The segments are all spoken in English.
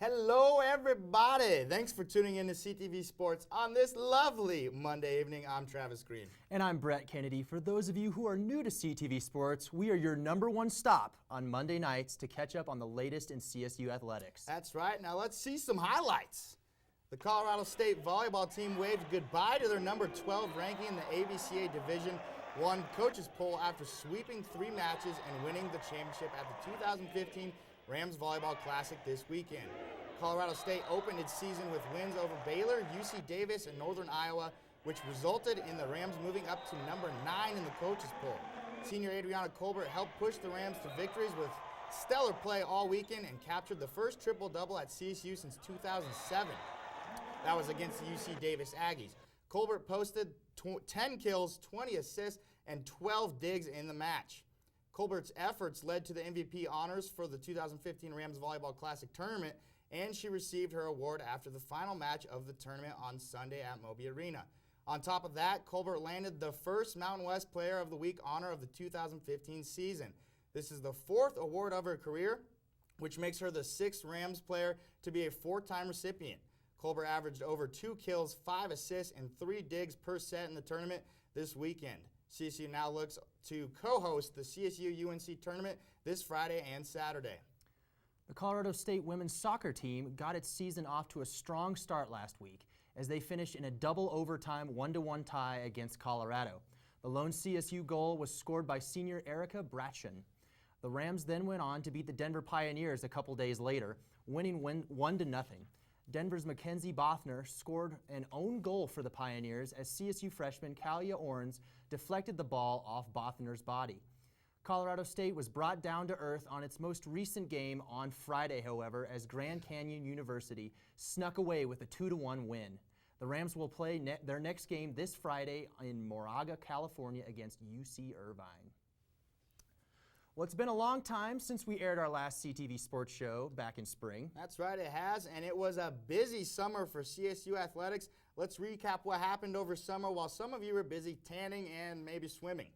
Hello, everybody. Thanks for tuning in to CTV Sports on this lovely Monday evening. I'm Travis Green. And I'm Brett Kennedy. For those of you who are new to CTV Sports, we are your #1 stop on Monday nights to catch up on the latest in CSU athletics. That's right. Now let's see some highlights. The Colorado State volleyball team waved goodbye to their number 12 ranking in the ABCA Division I coaches poll after sweeping 3 matches and winning the championship at the 2015 Rams Volleyball Classic this weekend. Colorado State opened its season with wins over Baylor, UC Davis, and Northern Iowa, which resulted in the Rams moving up to number 9 in the coaches poll. Senior Adriana Colbert helped push the Rams to victories with stellar play all weekend and captured the first triple-double at CSU since 2007. That was against the UC Davis Aggies. Colbert posted 10 kills, 20 assists, and 12 digs in the match. Colbert's efforts led to the MVP honors for the 2015 Rams Volleyball Classic tournament, and she received her award after the final match of the tournament on Sunday at Moby Arena. On top of that, Colbert landed the first Mountain West Player of the Week honor of the 2015 season. This is the 4th award of her career, which makes her the 6th Rams player to be a 4-time recipient. Colbert averaged over 2 kills, 5 assists, and 3 digs per set in the tournament this weekend. CSU now looks to co-host the CSU-UNC tournament this Friday and Saturday. The Colorado State women's soccer team got its season off to a strong start last week as they finished in a double overtime 1-1 tie against Colorado. The lone CSU goal was scored by senior Erica Bratchen. The Rams then went on to beat the Denver Pioneers a couple days later, winning 1-0. Denver's Mackenzie Bothner scored an own goal for the Pioneers as CSU freshman Kalia Orens deflected the ball off Bothner's body. Colorado State was brought down to earth on its most recent game on Friday, however, as Grand Canyon University snuck away with a 2-1 win. The Rams will play their next game this Friday in Moraga, California against UC Irvine. Well, it's been a long time since we aired our last CTV Sports show back in spring. That's right, it has, and it was a busy summer for CSU athletics. Let's recap what happened over summer while some of you were busy tanning and maybe swimming.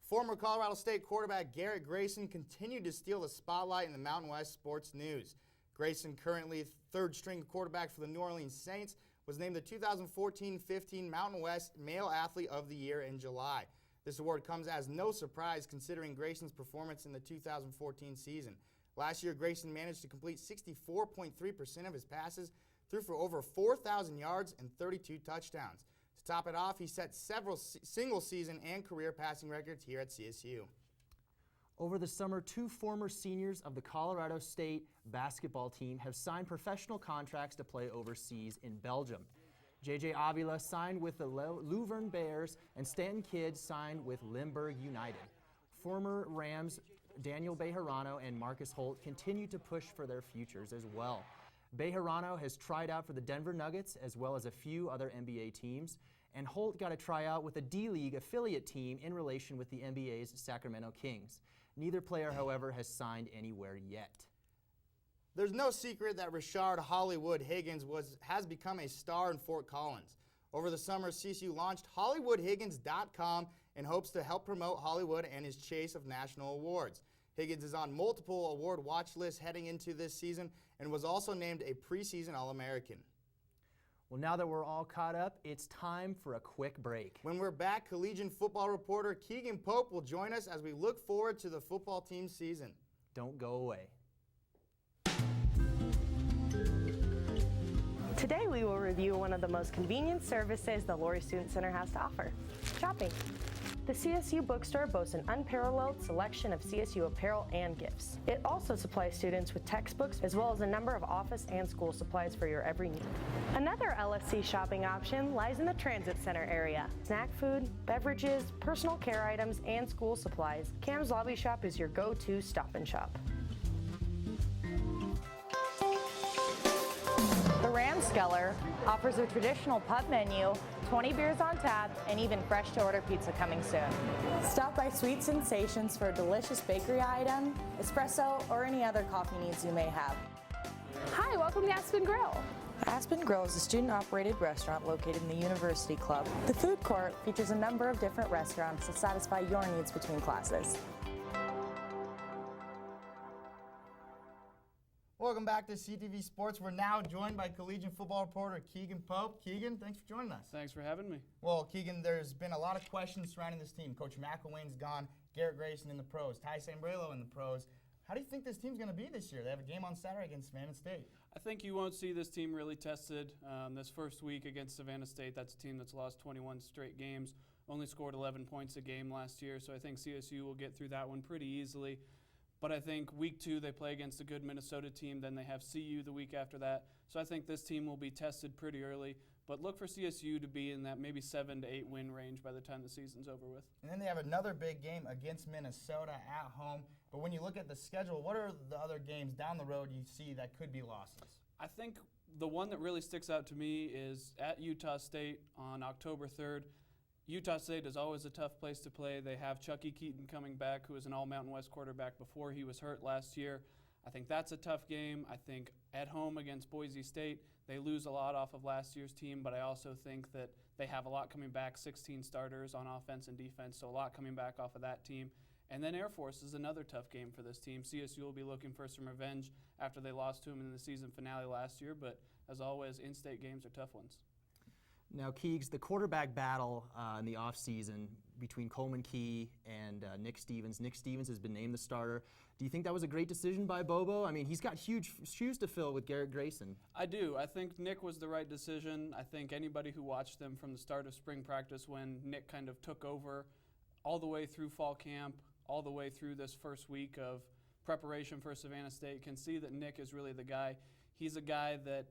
Former Colorado State quarterback Garrett Grayson continued to steal the spotlight in the Mountain West sports news. Grayson, currently 3rd-string quarterback for the New Orleans Saints, was named the 2014-15 Mountain West Male Athlete of the Year in July. This award comes as no surprise considering Grayson's performance in the 2014 season. Last year, Grayson managed to complete 64.3% of his passes, threw for over 4,000 yards and 32 touchdowns. To top it off, he set several single-season and career passing records here at CSU. Over the summer, 2 former seniors of the Colorado State basketball team have signed professional contracts to play overseas in Belgium. J.J. Avila signed with the Leuven Bears, and Stanton Kidd signed with Limburg United. Former Rams Daniel Bejarano and Marcus Holt continue to push for their futures as well. Bejarano has tried out for the Denver Nuggets as well as a few other NBA teams, and Holt got a tryout with a D-League affiliate team in relation with the NBA's Sacramento Kings. Neither player, however, has signed anywhere yet. There's no secret that Rashard Hollywood Higgins has become a star in Fort Collins. Over the summer, CSU launched HollywoodHiggins.com in hopes to help promote Hollywood and his chase of national awards. Higgins is on multiple award watch lists heading into this season and was also named a preseason All-American. Well, now that we're all caught up, it's time for a quick break. When we're back, Collegian football reporter Keegan Pope will join us as we look forward to the football team's season. Don't go away. Today we will review one of the most convenient services the Laurie Student Center has to offer, shopping. The CSU bookstore boasts an unparalleled selection of CSU apparel and gifts. It also supplies students with textbooks as well as a number of office and school supplies for your every need. Another LSC shopping option lies in the Transit Center area. Snack food, beverages, personal care items, and school supplies. Cam's Lobby Shop is your go-to stop and shop. The Ramskeller offers a traditional pub menu, 20 beers on tap, and even fresh-to-order pizza coming soon. Stop by Sweet Sensations for a delicious bakery item, espresso, or any other coffee needs you may have. Hi, welcome to Aspen Grill. Aspen Grill is a student-operated restaurant located in the University Club. The food court features a number of different restaurants to satisfy your needs between classes. Welcome welcome back to CTV Sports. We're now joined by Collegian football reporter Keegan Pope. Keegan, thanks for joining us. Thanks for having me. Well, Keegan, there's been a lot of questions surrounding this team. Coach McElwain's gone, Garrett Grayson in the pros, Ty Sambrelo in the pros. How do you think this team's going to be this year? They have a game on Saturday against Savannah State. I think you won't see this team really tested this first week against Savannah State. That's a team that's lost 21 straight games, only scored 11 points a game last year, so I think CSU will get through that one pretty easily. But I think week 2 they play against a good Minnesota team. Then they have CU the week after that. So I think this team will be tested pretty early. But look for CSU to be in that maybe 7 to 8 win range by the time the season's over with. And then they have another big game against Minnesota at home. But when you look at the schedule, what are the other games down the road you see that could be losses? I think the one that really sticks out to me is at Utah State on October 3rd. Utah State is always a tough place to play. They have Chucky Keaton coming back, who was an All-Mountain West quarterback before he was hurt last year. I think that's a tough game. I think at home against Boise State, they lose a lot off of last year's team, but I also think that they have a lot coming back, 16 starters on offense and defense, so a lot coming back off of that team. And then Air Force is another tough game for this team. CSU will be looking for some revenge after they lost to them in the season finale last year, but as always, in-state games are tough ones. Now, Keegs, the quarterback battle in the offseason between Coleman Key and Nick Stevens. Nick Stevens has been named the starter. Do you think that was a great decision by Bobo? I mean, he's got huge shoes to fill with Garrett Grayson. I do. I think Nick was the right decision. I think anybody who watched them from the start of spring practice when Nick kind of took over all the way through fall camp, all the way through this first week of preparation for Savannah State can see that Nick is really the guy. He's a guy that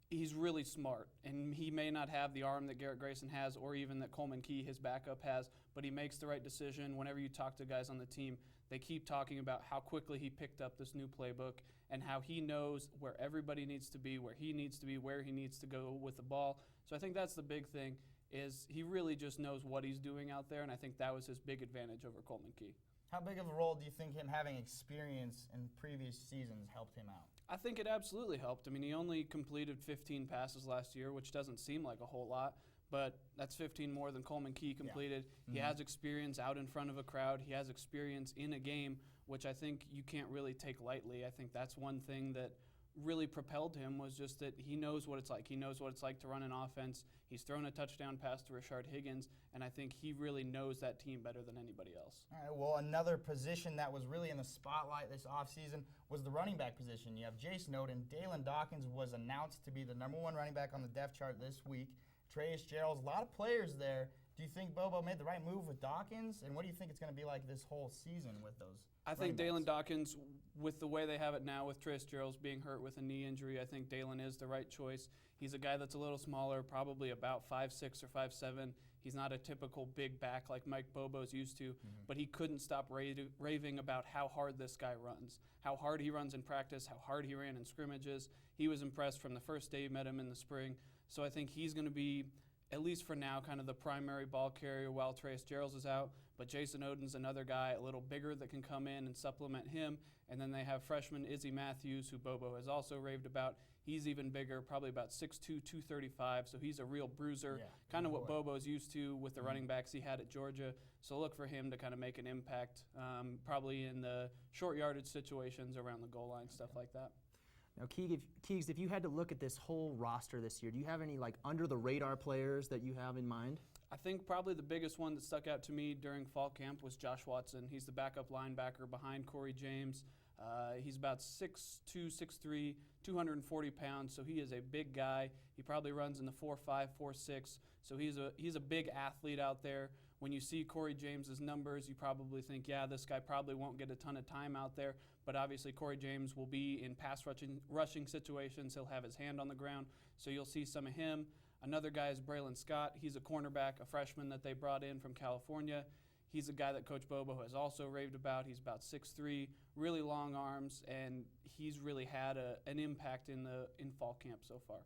he's really smart, and he may not have the arm that Garrett Grayson has or even that Coleman Key, his backup, has, but he makes the right decision. Whenever you talk to guys on the team, they keep talking about how quickly he picked up this new playbook and how he knows where everybody needs to be, where he needs to be, where he needs to go with the ball. So I think that's the big thing, is he really just knows what he's doing out there, and I think that was his big advantage over Coleman Key. How big of a role do you think him having experience in previous seasons helped him out? I think it absolutely helped. I mean, he only completed 15 passes last year, which doesn't seem like a whole lot, but that's 15 more than Coleman Key completed. Yeah. He has experience out in front of a crowd. He has experience in a game, which I think you can't really take lightly. I think that's one thing that really propelled him, was just that he knows what it's like. He knows what it's like to run an offense. He's thrown a touchdown pass to Rashard Higgins, and I think he really knows that team better than anybody else. All right, well, another position that was really in the spotlight this offseason was the running back position. You have Jay Snowden. Dalen Dawkins was announced to be the #1 running back on the depth chart this week. Treyas Gerald, a lot of players there. Do you think Bobo made the right move with Dawkins? And what do you think it's going to be like this whole season with those? I think Dalen Dawkins, with the way they have it now with Treyas Gerald being hurt with a knee injury, I think Dalen is the right choice. He's a guy that's a little smaller, probably about 5'6" or 5'7". He's not a typical big back like Mike Bobo's used to, but he couldn't stop raving about how hard this guy runs, how hard he runs in practice, how hard he ran in scrimmages. He was impressed from the first day you met him in the spring. So I think he's going to be, at least for now, kind of the primary ball carrier while Treyas Gerald is out. But Jason Oden's another guy, a little bigger, that can come in and supplement him. And then they have freshman Izzy Matthews, who Bobo has also raved about. He's even bigger, probably about 6'2", 235, so he's a real bruiser, kind of what Bobo's used to with the running backs he had at Georgia. So look for him to kind of make an impact, probably in the short yardage situations around the goal line, stuff like that. Now, Keegs, if you had to look at this whole roster this year, do you have any under-the-radar players that you have in mind? I think probably the biggest one that stuck out to me during fall camp was Josh Watson. He's the backup linebacker behind Corey James. He's about 6'2", 6'3", 240 pounds, so he is a big guy. He probably runs in the 4'5", 4'6", so he's a big athlete out there. When you see Corey James's numbers, you probably think, yeah, this guy probably won't get a ton of time out there, but obviously Corey James will be in pass rushing situations. He'll have his hand on the ground, so you'll see some of him. Another guy is Braylon Scott. He's a cornerback, a freshman that they brought in from California. He's a guy that Coach Bobo has also raved about. He's about 6'3", really long arms, and he's really had an impact in fall camp so far.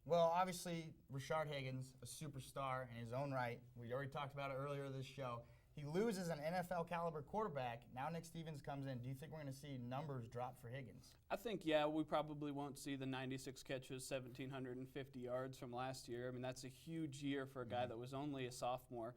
Well, obviously, Rashard Higgins, a superstar in his own right. We already talked about it earlier this show. He loses an NFL-caliber quarterback. Now Nick Stevens comes in. Do you think we're going to see numbers drop for Higgins? I think, yeah, we probably won't see the 96 catches, 1,750 yards from last year. I mean, that's a huge year for a guy that was only a sophomore.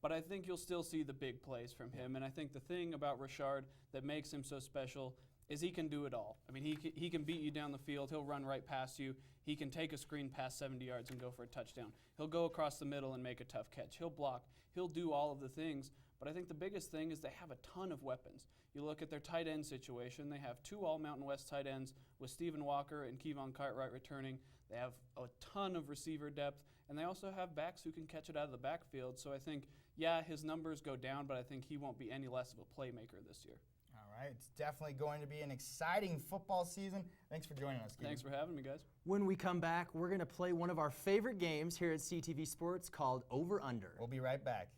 But I think you'll still see the big plays from him. And I think the thing about Rashard that makes him so special is he can do it all. I mean, he can beat you down the field. He'll run right past you. He can take a screen past 70 yards and go for a touchdown. He'll go across the middle and make a tough catch. He'll block. He'll do all of the things. But I think the biggest thing is they have a ton of weapons. You look at their tight end situation. They have 2 All-Mountain West tight ends with Stephen Walker and Kevon Cartwright returning. They have a ton of receiver depth, and they also have backs who can catch it out of the backfield. So I think, yeah, his numbers go down, but I think he won't be any less of a playmaker this year. All right, it's definitely going to be an exciting football season. Thanks for joining us, Keegan. Thanks for having me, guys. When we come back, we're going to play one of our favorite games here at CTV Sports called Over Under. We'll be right back.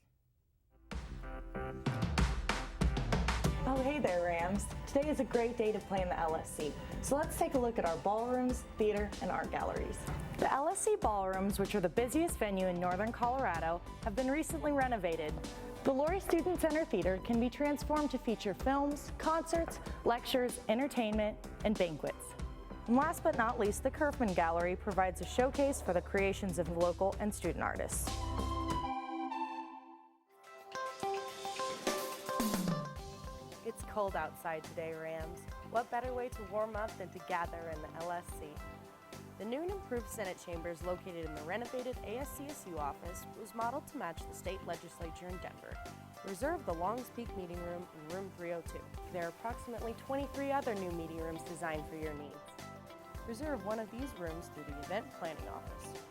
Oh, hey there, Rams. Today is a great day to play in the LSC. So let's take a look at our ballrooms, theater, and art galleries. The LSC ballrooms, which are the busiest venue in northern Colorado, have been recently renovated. The Laurie Student Center Theater can be transformed to feature films, concerts, lectures, entertainment, and banquets. And last but not least, the Kerfman Gallery provides a showcase for the creations of local and student artists. It's cold outside today, Rams. What better way to warm up than to gather in the LSC? The new and improved Senate chambers located in the renovated ASCSU office was modeled to match the state legislature in Denver. Reserve the Longs Peak Meeting Room in room 302. There are approximately 23 other new meeting rooms designed for your needs. Reserve one of these rooms through the event planning office.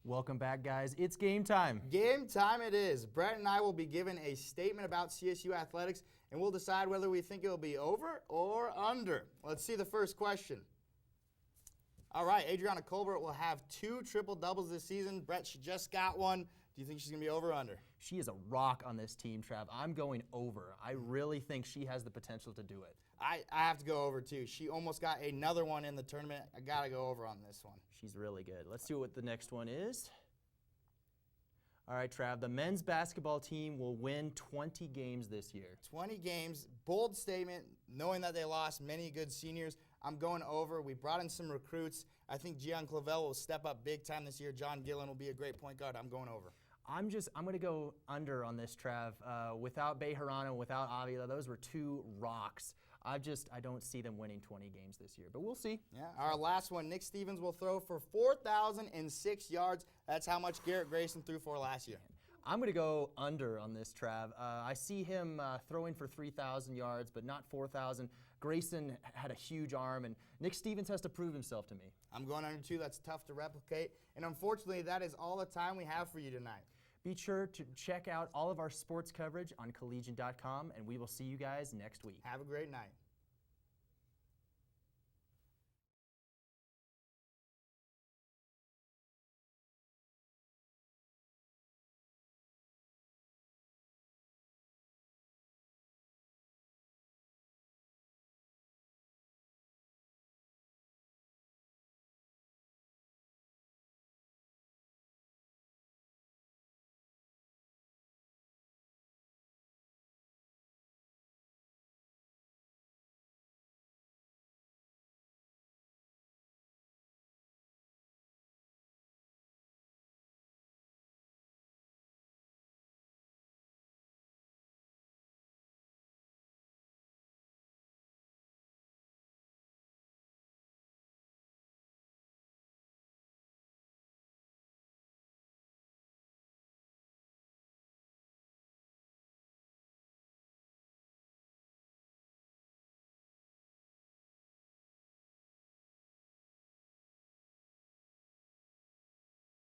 Welcome back, guys. It's game time. Game time it is. Brett and I will be given a statement about CSU athletics, and we'll decide whether we think it will be over or under. Let's see the first question. All right, Adriana Colbert will have 2 triple-doubles this season. Brett, she just got one. Do you think she's going to be over or under? She is a rock on this team, Trav. I'm going over. I really think she has the potential to do it. I have to go over, too. She almost got another one in the tournament. I got to go over on this one. She's really good. Let's see what the next one is. All right, Trav, the men's basketball team will win 20 games this year. 20 games, bold statement, knowing that they lost many good seniors. I'm going over. We brought in some recruits. I think Gian Clavel will step up big time this year. John Gillen will be a great point guard. I'm going over. I'm going to go under on this, Trav. Without Bejarano, without Avila, those were 2 rocks. I don't see them winning 20 games this year, but we'll see. Yeah, our last one, Nick Stevens will throw for 4,006 yards. That's how much Garrett Grayson threw for last year. I'm going to go under on this, Trav. I see him throwing for 3,000 yards, but not 4,000. Grayson had a huge arm, and Nick Stevens has to prove himself to me. I'm going under 2. That's tough to replicate. And unfortunately, that is all the time we have for you tonight. Be sure to check out all of our sports coverage on Collegian.com, and we will see you guys next week. Have a great night.